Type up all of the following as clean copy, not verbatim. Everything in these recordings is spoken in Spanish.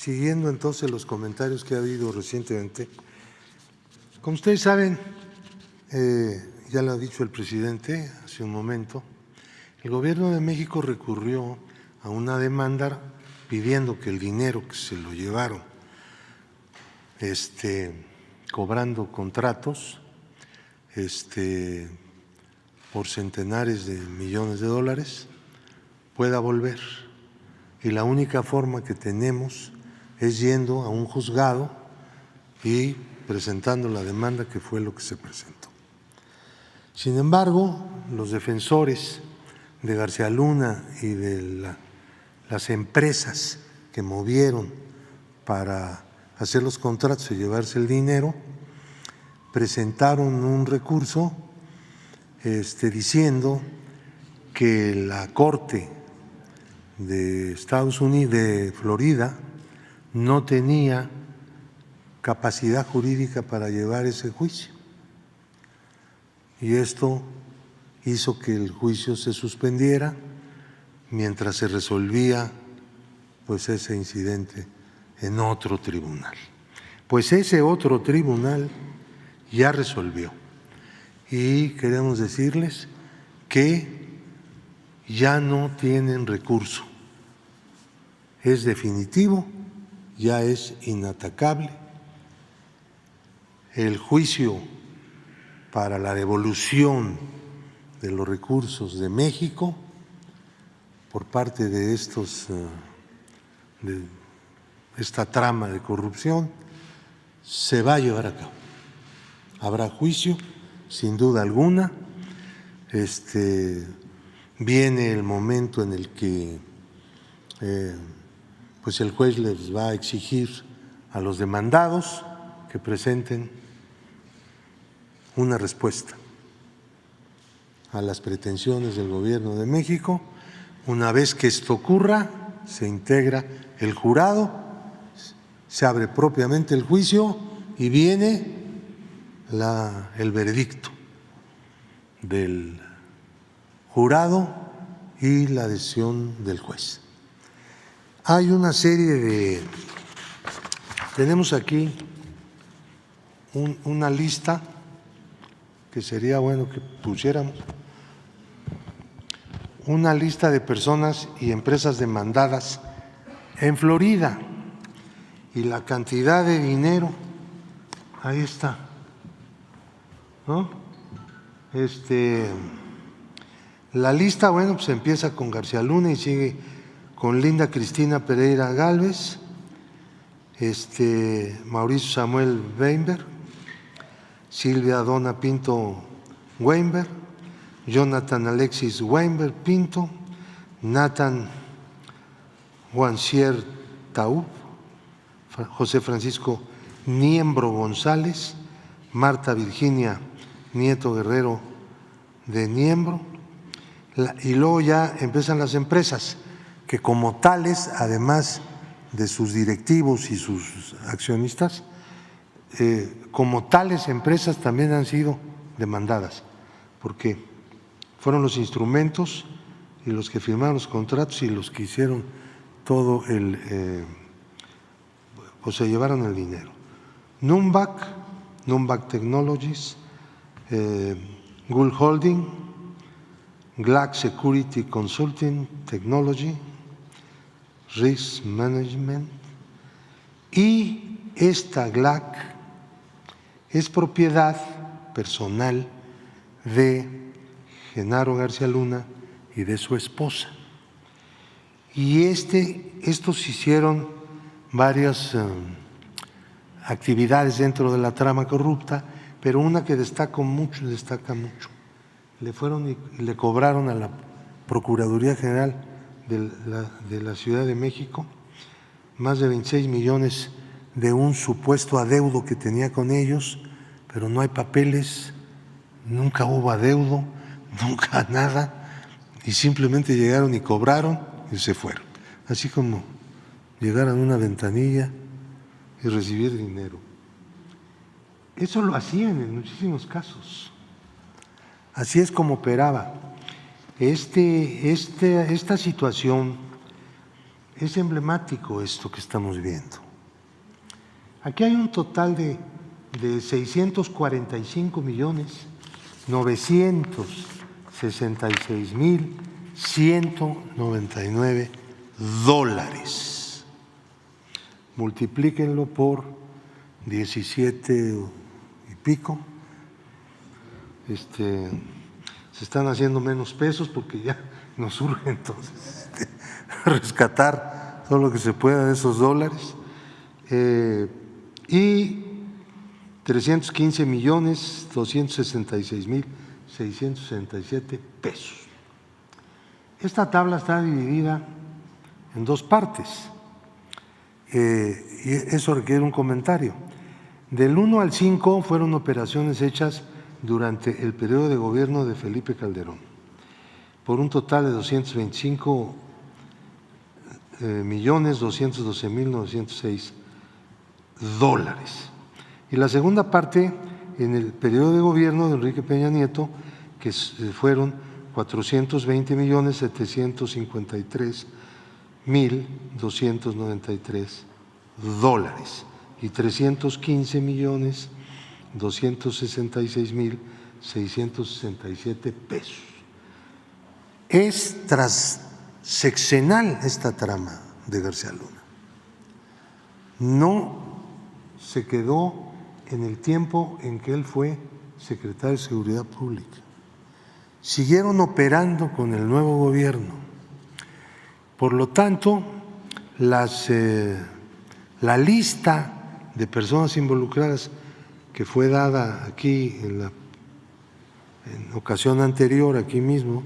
siguiendo entonces los comentarios que ha habido recientemente, como ustedes saben, ya lo ha dicho el presidente hace un momento, el Gobierno de México recurrió a una demanda pidiendo que el dinero que se lo llevaron, cobrando contratos por centenares de millones de dólares, pueda volver. Y la única forma que tenemos es yendo a un juzgado y presentando la demanda, que fue lo que se presentó. Sin embargo, los defensores de García Luna y de las empresas que movieron para hacer los contratos y llevarse el dinero, presentaron un recurso diciendo que la Corte de Estados Unidos, de Florida, no tenía capacidad jurídica para llevar ese juicio. Y esto hizo que el juicio se suspendiera mientras se resolvía pues ese incidente en otro tribunal. Pues ese otro tribunal ya resolvió y queremos decirles que ya no tienen recurso. Es definitivo, ya es inatacable. El juicio para la devolución de los recursos de México por parte de esta trama de corrupción se va a llevar a cabo. Habrá juicio, sin duda alguna. Viene el momento en el que pues el juez les va a exigir a los demandados que presenten una respuesta a las pretensiones del Gobierno de México. Una vez que esto ocurra, se integra el jurado, se abre propiamente el juicio y viene el veredicto del jurado y la decisión del juez. Hay una serie tenemos aquí una lista que sería bueno que pusiéramos, una lista de personas y empresas demandadas en Florida y la cantidad de dinero, ahí está, ¿no? La lista, bueno, pues empieza con García Luna y sigue con Linda Cristina Pereira Gálvez, Mauricio Samuel Weinberg, Silvia Donna Pinto Weinberg, Jonathan Alexis Weinberg Pinto, Nathan Juancier Taub, José Francisco Niembro González, Marta Virginia Nieto Guerrero de Niembro, y luego ya empiezan las empresas que como tales, además de sus directivos y sus accionistas, como tales empresas también han sido demandadas, porque fueron los instrumentos y los que firmaron los contratos y los que hicieron todo pues se llevaron el dinero. Numbac Technologies, Gould Holding, GLAC Security Consulting Technology, Risk Management, y esta GLAC es propiedad personal de Genaro García Luna y de su esposa. Y estos hicieron varias actividades dentro de la trama corrupta, pero una que destaca mucho, le cobraron a la Procuraduría General de la Ciudad de México más de 26 millones de un supuesto adeudo que tenía con ellos, pero no hay papeles, nunca hubo adeudo, nunca nada, y simplemente llegaron y cobraron y se fueron, así como llegar a una ventanilla y recibir dinero. Eso lo hacían en muchísimos casos. Así es como operaba. Esta situación es emblemático esto que estamos viendo. Aquí hay un total de 645.966.199 dólares. Multiplíquenlo por 17 y pico. Se están haciendo menos pesos porque ya nos urge entonces rescatar todo lo que se pueda de esos dólares. Y 315.266.667 pesos. Esta tabla está dividida en dos partes y eso requiere un comentario. Del 1 al 5 fueron operaciones hechas durante el periodo de gobierno de Felipe Calderón, por un total de 225.212.906 dólares. Y la segunda parte, en el periodo de gobierno de Enrique Peña Nieto, que fueron 420.753.293 dólares y 315.266.667 pesos. Es transseccional esta trama de García Luna. No se quedó en el tiempo en que él fue secretario de Seguridad Pública. Siguieron operando con el nuevo gobierno. Por lo tanto, la lista de personas involucradas que fue dada aquí en ocasión anterior, aquí mismo,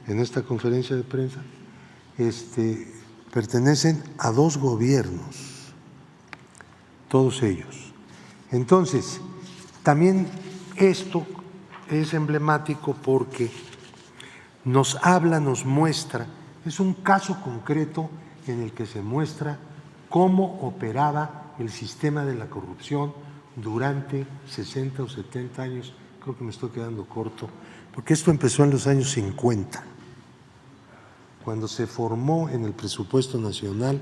en esta conferencia de prensa, pertenecen a dos gobiernos, todos ellos. Entonces, también esto es emblemático porque nos habla, nos muestra, es un caso concreto en el que se muestra cómo operaba el sistema de la corrupción durante 60 o 70 años. Creo que me estoy quedando corto, porque esto empezó en los años 50, cuando se formó en el presupuesto nacional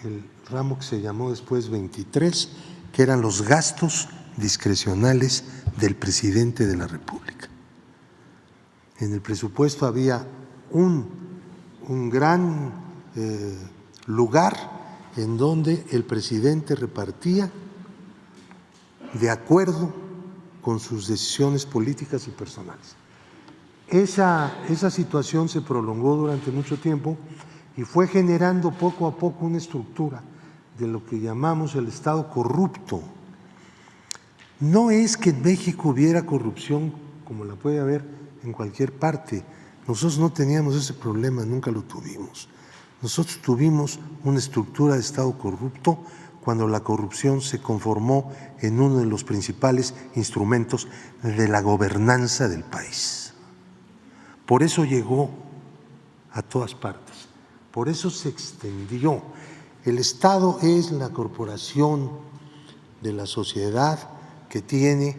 el ramo que se llamó después 23, que eran los gastos discrecionales del presidente de la República. En el presupuesto había un gran lugar en donde el presidente repartía de acuerdo con sus decisiones políticas y personales. Esa situación se prolongó durante mucho tiempo y fue generando poco a poco una estructura de lo que llamamos el Estado corrupto. No es que en México hubiera corrupción como la puede haber en cualquier parte. Nosotros no teníamos ese problema, nunca lo tuvimos. Nosotros tuvimos una estructura de Estado corrupto cuando la corrupción se conformó en uno de los principales instrumentos de la gobernanza del país. Por eso llegó a todas partes, por eso se extendió. El Estado es la corporación de la sociedad que tiene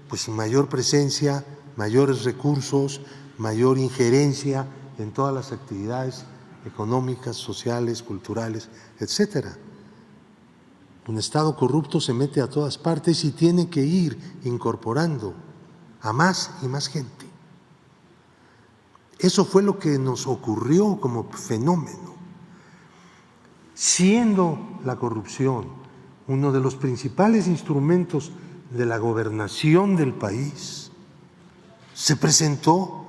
pues mayor presencia, mayores recursos, mayor injerencia en todas las actividades económicas, sociales, culturales, etcétera. Un Estado corrupto se mete a todas partes y tiene que ir incorporando a más y más gente. Eso fue lo que nos ocurrió como fenómeno. Siendo la corrupción uno de los principales instrumentos de la gobernación del país, se presentó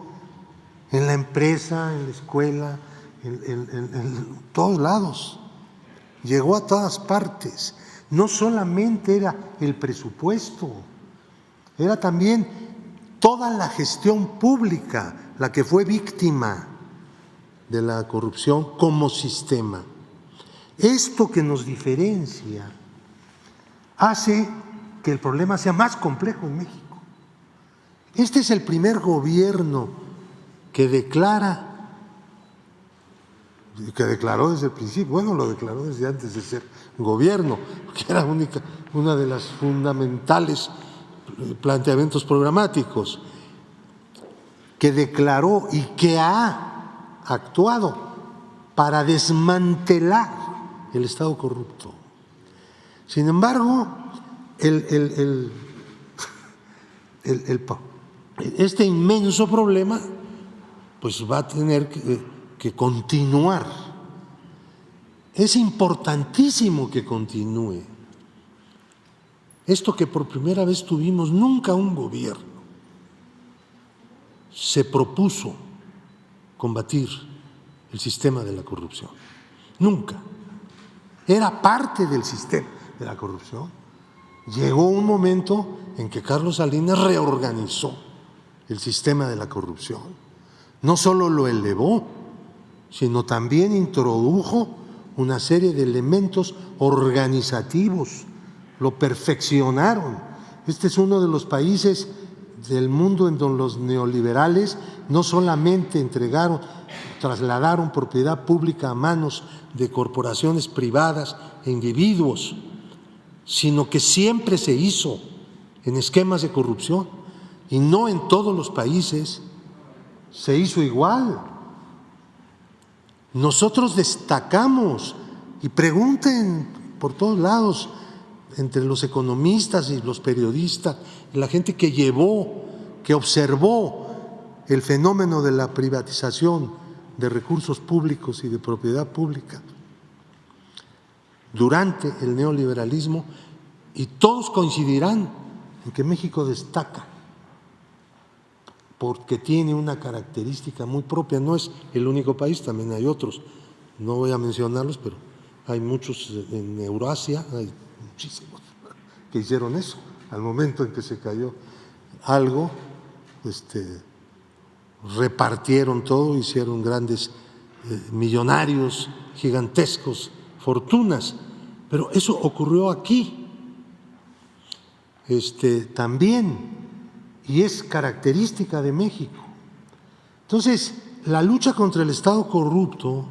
en la empresa, en la escuela, en todos lados, llegó a todas partes. No solamente era el presupuesto, era también toda la gestión pública la que fue víctima de la corrupción como sistema. Esto que nos diferencia hace que el problema sea más complejo en México. Este es el primer gobierno que declaró desde el principio, bueno, lo declaró desde antes de ser gobierno, que era una de las fundamentales planteamientos programáticos, que declaró y que ha actuado para desmantelar el Estado corrupto. Sin embargo, este inmenso problema pues va a tener que continuar. Es importantísimo que continúe. Esto que por primera vez tuvimos, nunca un gobierno se propuso combatir el sistema de la corrupción. Nunca. Era parte del sistema de la corrupción. Llegó un momento en que Carlos Salinas reorganizó el sistema de la corrupción. No solo lo elevó, sino también introdujo una serie de elementos organizativos, lo perfeccionaron. Este es uno de los países del mundo en donde los neoliberales no solamente trasladaron propiedad pública a manos de corporaciones privadas e individuos, sino que siempre se hizo en esquemas de corrupción y no en todos los países se hizo igual. Nosotros destacamos, y pregunten por todos lados, entre los economistas y los periodistas, la gente que observó el fenómeno de la privatización de recursos públicos y de propiedad pública durante el neoliberalismo, y todos coincidirán en que México destaca porque tiene una característica muy propia. No es el único país, también hay otros, no voy a mencionarlos, pero hay muchos en Eurasia, hay muchísimos que hicieron eso. Al momento en que se cayó algo, repartieron todo, hicieron grandes millonarios, gigantescos, fortunas, pero eso ocurrió aquí también, y es característica de México. Entonces, la lucha contra el Estado corrupto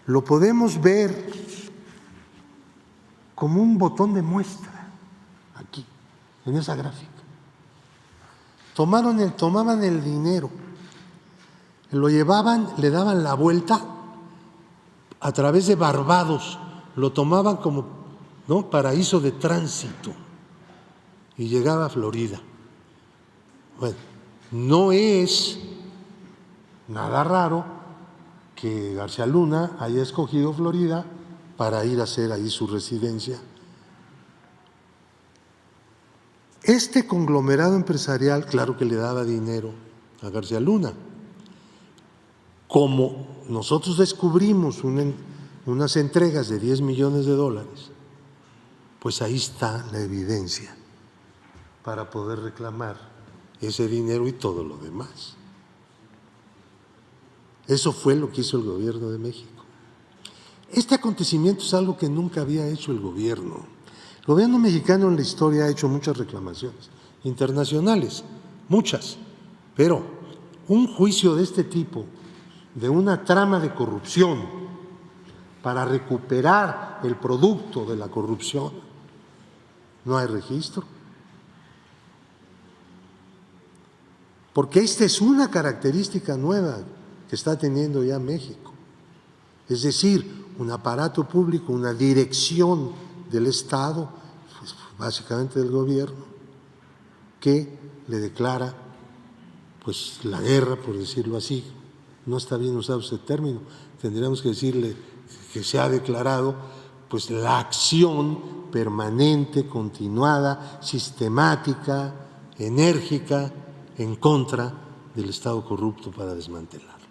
lo podemos ver como un botón de muestra aquí, en esa gráfica. Tomaban el dinero, lo llevaban, le daban la vuelta a través de Barbados, lo tomaban como paraíso de tránsito y llegaba a Florida. Bueno, no es nada raro que García Luna haya escogido Florida para ir a hacer ahí su residencia. Este conglomerado empresarial, claro que le daba dinero a García Luna. Como nosotros descubrimos unas entregas de 10 millones de dólares, pues ahí está la evidencia para poder reclamar ese dinero y todo lo demás. Eso fue lo que hizo el gobierno de México. Este acontecimiento es algo que nunca había hecho el gobierno. El gobierno mexicano en la historia ha hecho muchas reclamaciones internacionales, muchas, pero un juicio de este tipo, de una trama de corrupción para recuperar el producto de la corrupción, no hay registro. Porque esta es una característica nueva que está teniendo ya México. Es decir, un aparato público, una dirección del Estado, pues básicamente del gobierno, que le declara pues la guerra, por decirlo así. No está bien usado ese término, tendríamos que decirle que se ha declarado pues la acción permanente, continuada, sistemática, enérgica, en contra del Estado corrupto para desmantelarlo.